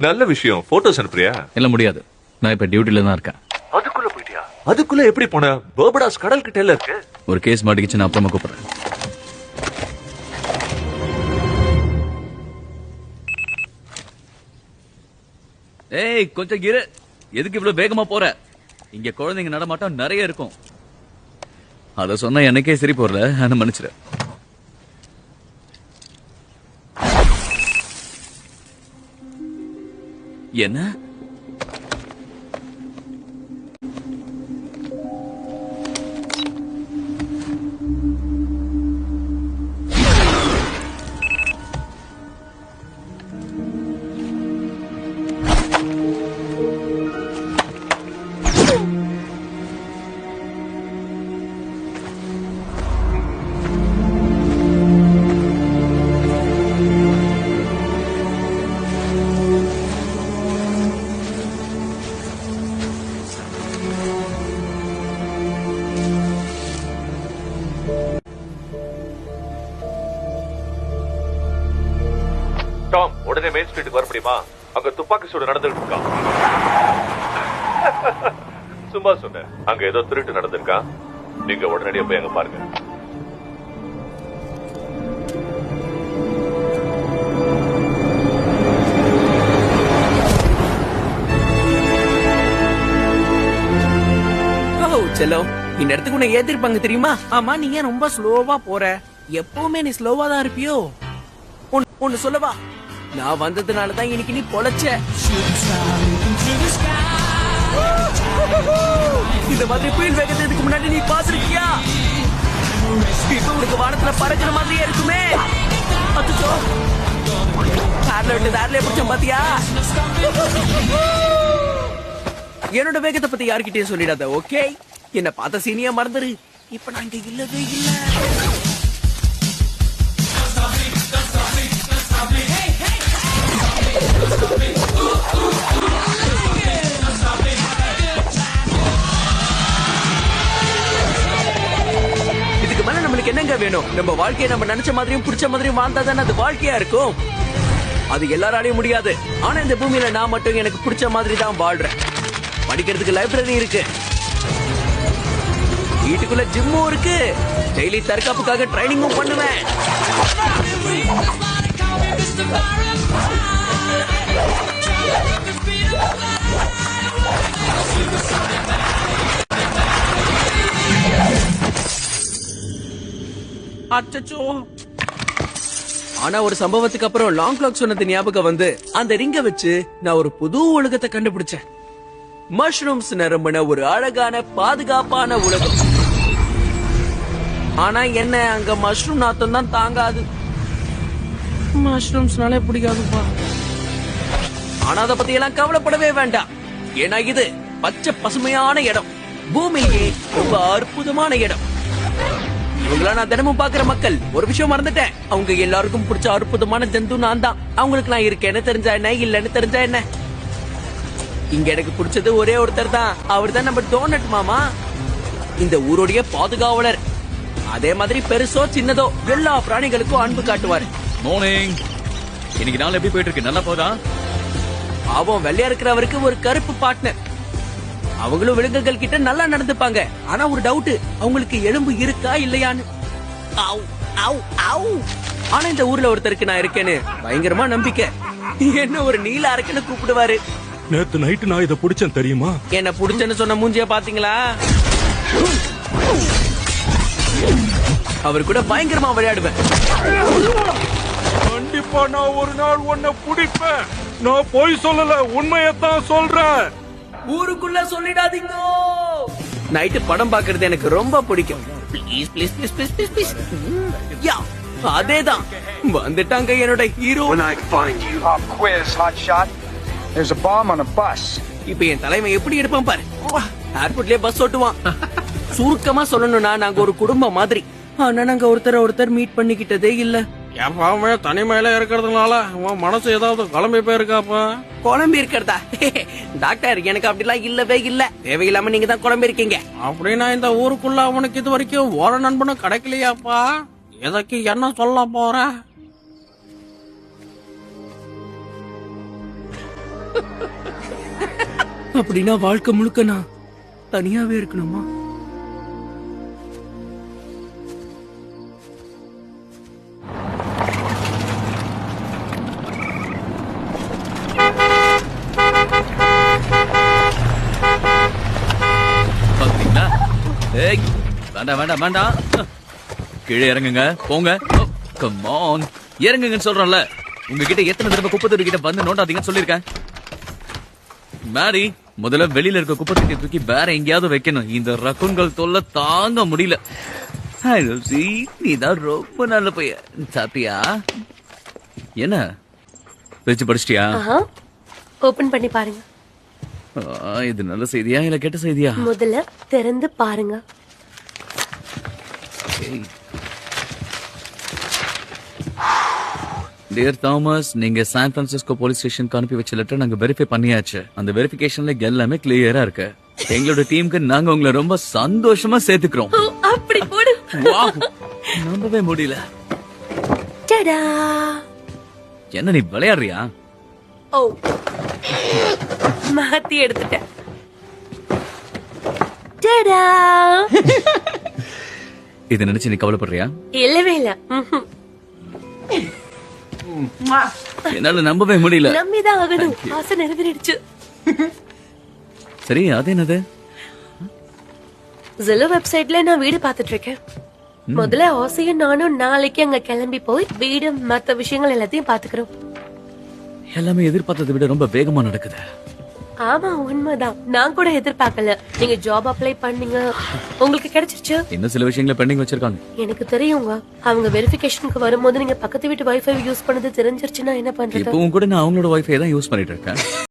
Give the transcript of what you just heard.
நல்ல விஷயம். போட்டோஸ் அனுப்புறியா? இல்ல முடியாது, நான் இப்ப டியூட்டில தான் இருக்கேன். அதுக்குள்ள போயிட்டியா? அதுக்குள்ள எப்படி போன? பர்படாஸ் கடல் கிட்ட இருக்கு. ஒரு கேஸ் மாட்டிக்கிச்சு, நான் அப்புறமா கூப்பிடுறேன். ஏய் கொஞ்சம் இரு. எதுக்கு இவ்வளவு வேகமா போற? இங்க குழந்தைங்க நடமாட்டம் நிறைய இருக்கும். அத சொன்னா எனக்கே சரி போறல, ஆனா மன்னிச்சிரு. என்ன? டாம், உடனே மெயின் ஸ்ட்ரீட்டுக்கு வர முடியுமா? அங்க துப்பாக்கி சூடு நடந்துட்டு இருக்கான். சும்மா சொன்னேன். அங்க ஏதோ திருட்டு நடந்திருக்கான். நீங்க உடனடியா போய் அங்க பாருங்க. செல்லோ, இந்த இடத்துக்கு உன்னை ஏத்திருப்பாங்க தெரியுமா? ஆமா, நீ ஏன் ரொம்ப ஸ்லோவா போற? எப்பவுமே நீ ஸ்லோவா தான் இருப்பியோ? ஒன்னு சொல்லவா, நான் வந்ததுனாலதான் இன்னைக்கு நீ பொழைச்ச. இந்த மாதிரி புயல் வேகத்தை இதுக்கு முன்னாடி நீ பாத்துருக்கியா? இப்ப உனக்கு வானத்துல பறக்கிற மாதிரியே இருக்குமே. அச்சோ, கார்ல விட்டு தாரிலே பிடிச்சோம் பாத்தியா? என்னோட வேகத்தை பத்தி யார்கிட்டயும் சொல்லிடாத, ஓகே? என்ன பார்த்த சீனியா மறந்துரு. இப்ப நான் இங்க இல்லவே இல்ல. இதுக்கு மேல நம்மளுக்கு என்னங்க வேணும்? நம்ம வாழ்க்கையை நம்ம நினைச்ச மாதிரியும் பிடிச்ச மாதிரியும் வாழ்ந்தா தானே அது வாழ்க்கையா இருக்கும். அது எல்லாராலையும் முடியாது. ஆனா இந்த பூமியில நான் மட்டும் எனக்கு பிடிச்ச மாதிரி தான் வாழ்றேன். படிக்கிறதுக்கு லைப்ரரி இருக்கு, வீட்டுக்குள்ள ஜிம்மும் இருக்கு, டெய்லி தற்காப்புக்காக ட்ரைனிங்கும் பண்ணுவேன். அச்சச்சோ. ஆனா ஒரு சம்பவத்துக்கு அப்புறம் லாங் கிளாக் சொன்னது ஞாபகம் வந்து அந்த ரிங்க வச்சு நான் ஒரு புது உலகத்தை கண்டுபிடிச்சேன். மஷ்ரூம்ஸ் நிரம்பின ஒரு அழகான பாதுகாப்பான உலகம். ஆனா என்ன, அங்க மஷ்ரூம் நாத்தம் தான் தாங்காது. மஷ்ரூம்ஸ்னாலே பிடிக்காதுப்பா. ஆனா அதை பத்தி எல்லாம் கவலைப்படவே வேண்டாம். ஏன்னா இது பச்சை பசுமையான இடம், பூமியிலேயே ரொம்ப அற்புதமான இடம். இவங்களா நான் தினமும் பாக்குற மக்கள். ஒரு விஷயம் மறந்துட்டேன், அவங்க எல்லாருக்கும் பிடிச்ச அற்புதமான ஜந்து நான் தான். அவங்களுக்கு நான் இருக்கேன்னு தெரிஞ்சா என்ன, இல்லன்னு தெரிஞ்சா என்ன. இங்க எனக்கு பிடிச்சது ஒரே ஒருத்தர் தான். அவர் தான் நம்ம டோனட் மாமா, இந்த ஊருடைய பாதுகாவலர். அதே மாதிரி பெருசோ சின்னதோ எல்லா பிராணிகளுக்கும் அன்பு காட்டுவாரு. மார்னிங். இன்னைக்கு நாள் எப்படி போயிட்டு இருக்கு? நல்லா போதா? அவன் வெள்ளையா இருக்கிறவருக்கு ஒரு கருப்பு பார்ட்னர். அவங்களும் விலங்குகள் கிட்ட நல்லா நடந்துப்பாங்க. ஆனா ஒரு டவுட், அவங்களுக்கு எலும்பு இருக்கா இல்லையான்னு. ஆனா இந்த ஊர்ல ஒருத்தருக்கு நான் இருக்கேன்னு பயங்கரமா நம்பிக்கை. என்ன ஒரு நீல அரக்கன்னு கூப்பிடுவாரு. நேத்து நைட்டு நான் இதை புடிச்சேன் தெரியுமா? என்ன புடிச்சேன்னு சொன்ன மூஞ்சிய பாத்தீங்களா? அவர் கூட பயங்கரமா விளையாடுவேன். கண்டிப்பா நான் ஒரு நாள் உன்னை பிடிப்பேன். நான் போய் சொல்லல, உண்மையத்தான் சொல்றேன். ஊருக்குள்ள சொல்லிடாதீங்க. நைட்டு படம் பாக்குறது எனக்கு ரொம்ப பிடிக்கும். Please please please please please please. Yeah, அதேதான் வந்துட்டாங்க என்னோட hero. When I find you, pop quiz, hot shot. There's a bomb on a bus. இப்ப என் தலைமை எப்படி எடுப்பான் பாரு. ஏர்போர்ட்லயே பஸ் ஓட்டுவான். சுருக்கமா சொல்லணும்னா நாங்க ஒரு குடும்பம் மாதிரி. ஆனா நாங்க ஒருத்தர் மீட் பண்ணிக்கிட்டதே இல்ல. எப்பவுமே தனிமையில இருக்கிறதுனால உன் மனசு ஏதாவது குழம்பி போயிருக்காப்பா? குழம்பி இருக்கிறதா? டாக்டர், எனக்கு அப்படிலாம் இல்லவே இல்ல. தேவையில்லாம நீங்க தான் குழம்பி இருக்கீங்க. அப்படின்னா இந்த ஊருக்குள்ள அவனுக்கு இது வரைக்கும் ஒரு நண்பனும் கிடைக்கலையாப்பா? எதற்கு என்ன சொல்ல போற? அப்படின்னா வாழ்க்கை முழுக்க நான் தனியாவே இருக்கணுமா? பாத்தீங்களா? ஏய், வேண்டாம் வேண்டாம் வேண்டாம். கீழே இறங்குங்க, போங்க. கம் ஆன், இறங்குங்கன்னு சொல்றேன்ல. உங்ககிட்ட எத்தனை தடவை குப்பை தொட்டி கிட்ட வந்து நோண்டாதீங்கன்னு சொல்லிருக்கேன். மேரி, முதல்ல வெளியில இருக்க குப்பை தொட்டி தூக்கி வேற எங்கேயாவது வைக்கணும். இந்த ரக்குன்கள் தொல்லை தாங்க முடியல. நீதான் ரொம்ப நல்ல பையன். சாப்பிட்டியா? என்ன வச்சு படிச்சிட்டியா? ஓபன் பண்ணி பாருங்க. இது நல்ல செய்தியா இல்ல கெட்ட செய்தியா? முதல்ல திறந்து பாருங்க. டியர் தாமஸ், நீங்க சான் பிரான்சிஸ்கோ போலீஸ் ஸ்டேஷனுக்கு அனுப்பி வச்ச லெட்டர் நாங்க வெரிஃபை பண்ணியாச்சு. அந்த வெரிஃபிகேஷன்ல எல்லாமே கிளியரா இருக்கு. எங்களோட டீமுக்கு நாங்க உங்களை ரொம்ப சந்தோஷமா சேர்த்துக்கிறோம். அப்படி போடு. வாவ், நம்பவே முடியல. டடா. என்ன நீ விளையாடுறியா? ஓ, மாத்தி எடுத்துட்டேன். டடா. இத நினைச்சு நீ கவலைப்படுறியா? இல்லவே இல்ல. என்னால நம்பவே முடியல. நம்பிதான் ஆகணும். ஆசை நிறைவேறிடுச்சு. சரி, அது என்னது? ஜிலோ வெப்சைட்ல நான் வீடு பாத்துட்டு இருக்கேன். முதல்ல ஆசையும் நானும் நாளைக்கு அங்க கிளம்பி போய் வீடு மத்த விஷயங்கள் எல்லாத்தையும் பாத்துக்கிறோம். எல்லாமே எதிர்பார்த்ததை விட ரொம்ப வேகமா நடக்குது. ஆமா, உண்மைதான். நான் கூட எதிர்பார்க்கல. நீங்க ஜாப் அப்ளை பண்ணீங்க, உங்களுக்கு கிடைச்சிருச்சு. இன்னும் சில விஷயங்களை பெண்டிங் வச்சிருக்காங்க. எனக்கு தெரியுங்க. அவங்க வெரிஃபிகேஷனுக்கு வரும்போது நீங்க பக்கத்து வீட்டு வைஃபை யூஸ் பண்ணது தெரிஞ்சிருச்சுன்னா என்ன பண்றது? இப்பவும் கூட நான் அவங்களோட வைஃபை தான் யூஸ் பண்ணிட்டு இருக்கேன்.